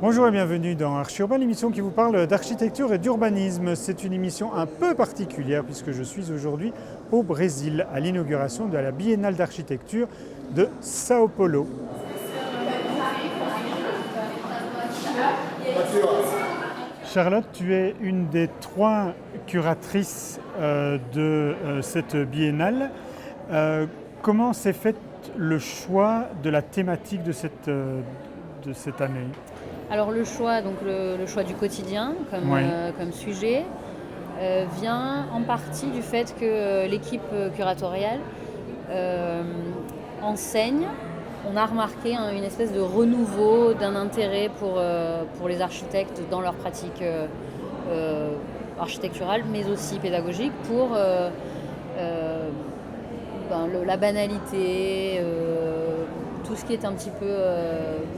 Bonjour et bienvenue dans Archi-Urbain, l'émission qui vous parle d'architecture et d'urbanisme. C'est une émission un peu particulière puisque je suis aujourd'hui au Brésil à l'inauguration de la Biennale d'architecture de Sao Paulo. Charlotte, tu es une des 3 curatrices de cette biennale. Comment s'est fait le choix de la thématique de cette année ? Alors le choix, donc le choix du quotidien comme sujet vient en partie du fait que l'équipe curatoriale enseigne. On a remarqué une espèce de renouveau d'un intérêt pour les architectes dans leur pratique architecturale, mais aussi pédagogique, pour la banalité, tout ce qui est un petit peu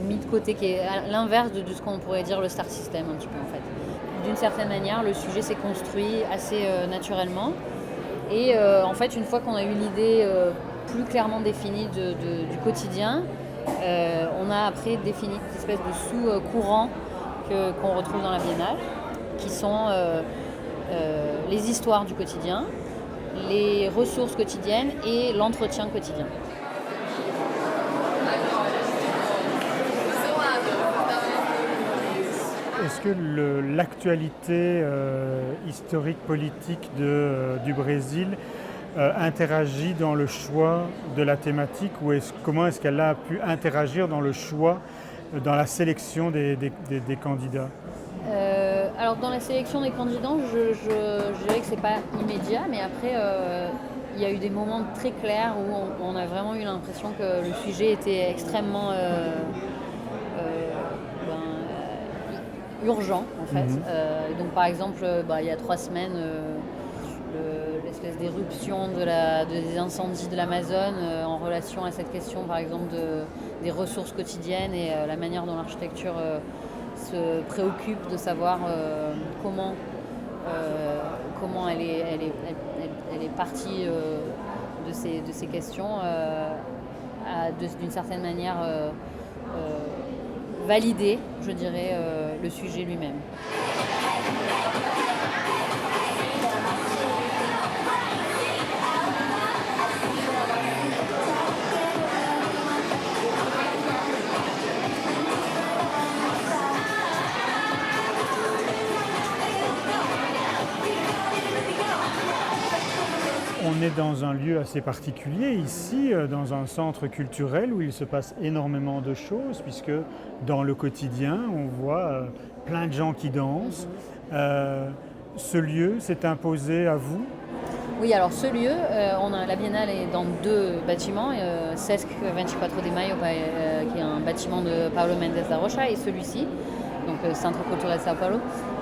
mis de côté, qui est à l'inverse de ce qu'on pourrait dire le star system un petit peu en fait. D'une certaine manière, le sujet s'est construit assez naturellement. Et en fait, une fois qu'on a eu l'idée plus clairement définie du quotidien, on a après défini une espèce de sous-courant qu'on retrouve dans la Biennale, qui sont les histoires du quotidien, les ressources quotidiennes et l'entretien quotidien. Est-ce que l'actualité historique, politique du Brésil interagit dans le choix de la thématique ou comment est-ce qu'elle a pu interagir dans le choix, dans la sélection des candidats ? Alors dans la sélection des candidats, je dirais que c'est pas immédiat, mais après il y a eu des moments très clairs où on a vraiment eu l'impression que le sujet était extrêmement urgent en fait. Donc par exemple, il y a 3 semaines, l'espèce d'éruption des incendies de l'Amazone en relation à cette question par exemple des ressources quotidiennes et la manière dont l'architecture se préoccupe de savoir comment elle est partie de ces questions a d'une certaine manière valider, je dirais, le sujet lui-même. On est dans un lieu assez particulier ici, dans un centre culturel où il se passe énormément de choses, puisque dans le quotidien, on voit plein de gens qui dansent. Ce lieu s'est imposé à vous ? Oui, alors ce lieu, la Biennale est dans 2 bâtiments, Sesc 24 de Maio, qui est un bâtiment de Paulo Mendes da Rocha, et celui-ci, donc Centre Culturel Sao Paulo.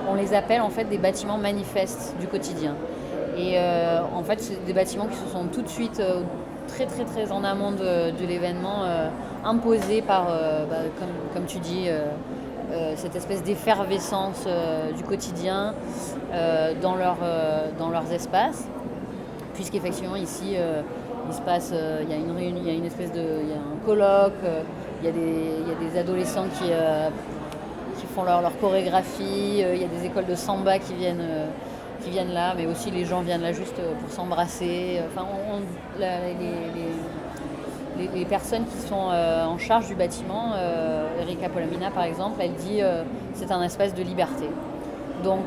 On les appelle en fait des bâtiments manifestes du quotidien. Et en fait, c'est des bâtiments qui se sont tout de suite, très très très en amont de l'événement, imposés par, comme tu dis, cette espèce d'effervescence du quotidien dans leurs espaces. Puisqu'effectivement ici, il se passe, il y a une réunion, il y a une espèce il y a un colloque, il y a des adolescents qui font leur chorégraphie, il y a des écoles de samba qui viennent là, mais aussi les gens viennent là juste pour s'embrasser. Enfin, les personnes qui sont en charge du bâtiment, Erika Polamina par exemple, elle dit c'est un espace de liberté. Donc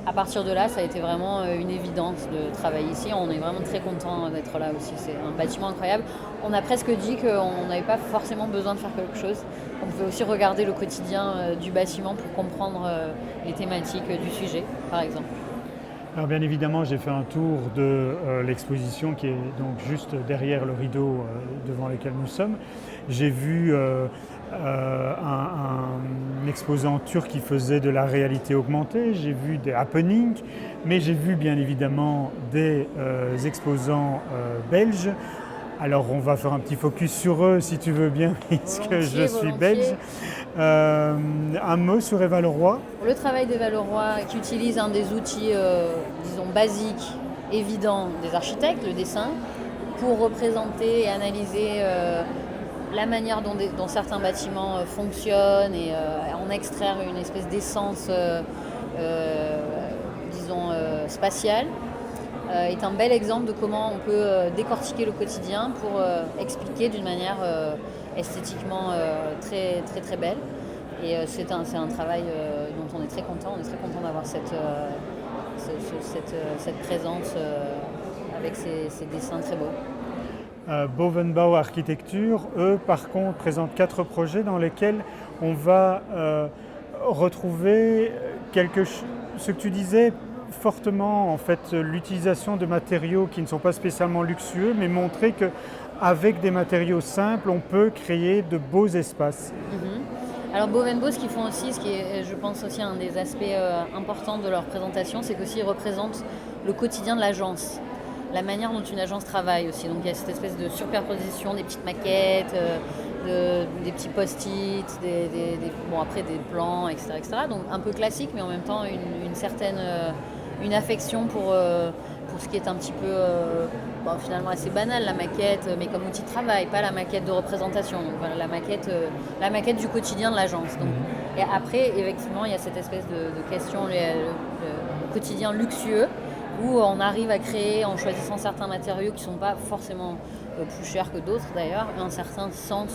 à partir de là, ça a été vraiment une évidence de travailler ici. On est vraiment très content d'être là aussi. C'est un bâtiment incroyable. On a presque dit qu'on n'avait pas forcément besoin de faire quelque chose. On pouvait aussi regarder le quotidien du bâtiment pour comprendre les thématiques du sujet, par exemple. Alors bien évidemment, j'ai fait un tour de l'exposition qui est donc juste derrière le rideau devant lequel nous sommes. J'ai vu un exposant turc qui faisait de la réalité augmentée, j'ai vu des happenings, mais j'ai vu bien évidemment des exposants belges. Alors on va faire un petit focus sur eux si tu veux bien, puisque je suis belge. Un mot sur Eva Leroy. Le travail d'Eva Leroy qui utilise un des outils, disons, basiques, évidents des architectes, le dessin, pour représenter et analyser la manière dont certains bâtiments fonctionnent et en extraire une espèce d'essence, disons, spatiale, est un bel exemple de comment on peut décortiquer le quotidien pour expliquer d'une manière esthétiquement très, très, très belle. Et c'est un travail dont on est très content. On est très content d'avoir cette présence avec ces dessins très beaux. Bovenbau Architecture, eux, par contre, présentent 4 projets dans lesquels on va retrouver ce que tu disais fortement, en fait, l'utilisation de matériaux qui ne sont pas spécialement luxueux, mais montrer qu'avec des matériaux simples, on peut créer de beaux espaces. Alors Bovenbau, ce qu'ils font aussi, ce qui est, je pense aussi un des aspects importants de leur présentation, c'est qu'aussi ils représentent le quotidien de l'agence, la manière dont une agence travaille aussi. Donc il y a cette espèce de superposition des petites maquettes, des petits post-it, après des plans, etc., etc. Donc un peu classique, mais en même temps une certaine une affection pour ce qui est un petit peu finalement assez banal, la maquette, mais comme outil de travail, pas la maquette de représentation. Donc voilà, la maquette du quotidien de l'agence. Donc, et après, effectivement, il y a cette espèce de question, le quotidien luxueux, où on arrive à créer, en choisissant certains matériaux qui ne sont pas forcément plus chers que d'autres d'ailleurs, un certain sens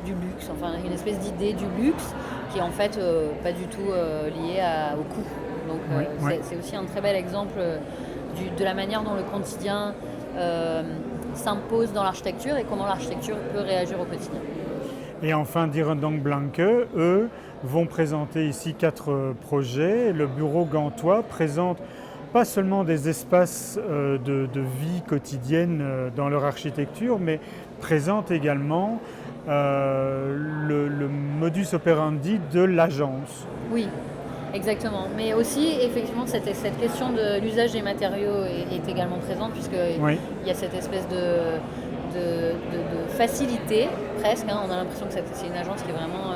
du luxe, enfin une espèce d'idée du luxe qui est en fait pas du tout liée au coût. Donc c'est aussi un très bel exemple de la manière dont le quotidien s'impose dans l'architecture et comment l'architecture peut réagir au quotidien. Et enfin, Dierendonck Blanke, eux, vont présenter ici 4 projets. Le bureau gantois présente pas seulement des espaces de vie quotidienne dans leur architecture, mais présente également le modus operandi de l'agence. Oui, exactement. Mais aussi, effectivement, cette question de l'usage des matériaux est également présente, puisqu'il y a cette espèce de facilité, presque. On a l'impression que c'est une agence qui est vraiment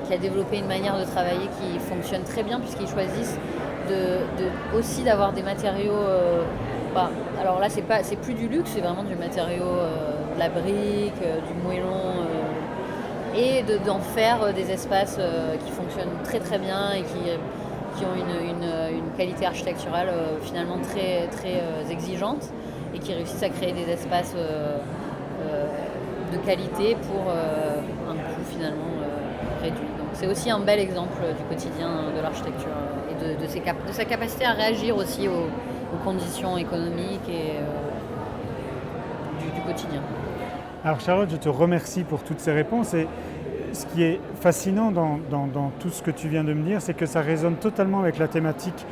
qui a développé une manière de travailler qui fonctionne très bien, puisqu'ils choisissent aussi d'avoir des matériaux. Alors là, c'est plus du luxe, c'est vraiment du matériau, de la brique, du moellon, et d'en faire des espaces qui fonctionnent très très bien et qui ont une qualité architecturale finalement très, très exigeante et qui réussissent à créer des espaces de qualité pour un coût finalement réduit. Donc c'est aussi un bel exemple du quotidien de l'architecture et de sa capacité à réagir aussi aux conditions économiques et du quotidien. Alors Charlotte, je te remercie pour toutes ces réponses. Et ce qui est fascinant dans tout ce que tu viens de me dire, c'est que ça résonne totalement avec la thématique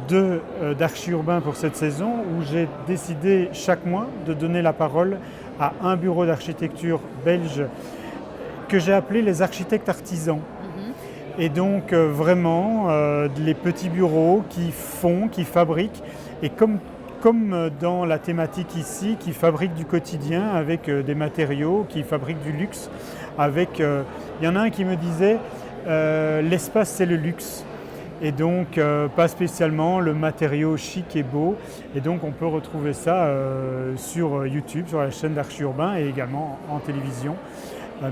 d'Archi-Urbain pour cette saison, où j'ai décidé chaque mois de donner la parole à un bureau d'architecture belge que j'ai appelé les architectes artisans. Et donc vraiment les petits bureaux qui fabriquent, et comme dans la thématique ici, qui fabriquent du quotidien avec des matériaux, qui fabriquent du luxe. Il y en a un qui me disait l'espace c'est le luxe. Et donc pas spécialement le matériau chic et beau. Et donc on peut retrouver ça sur YouTube, sur la chaîne d'Archi-Urbain et également en télévision.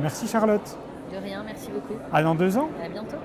Merci Charlotte. De rien, merci beaucoup. À dans 2 ans. À bientôt.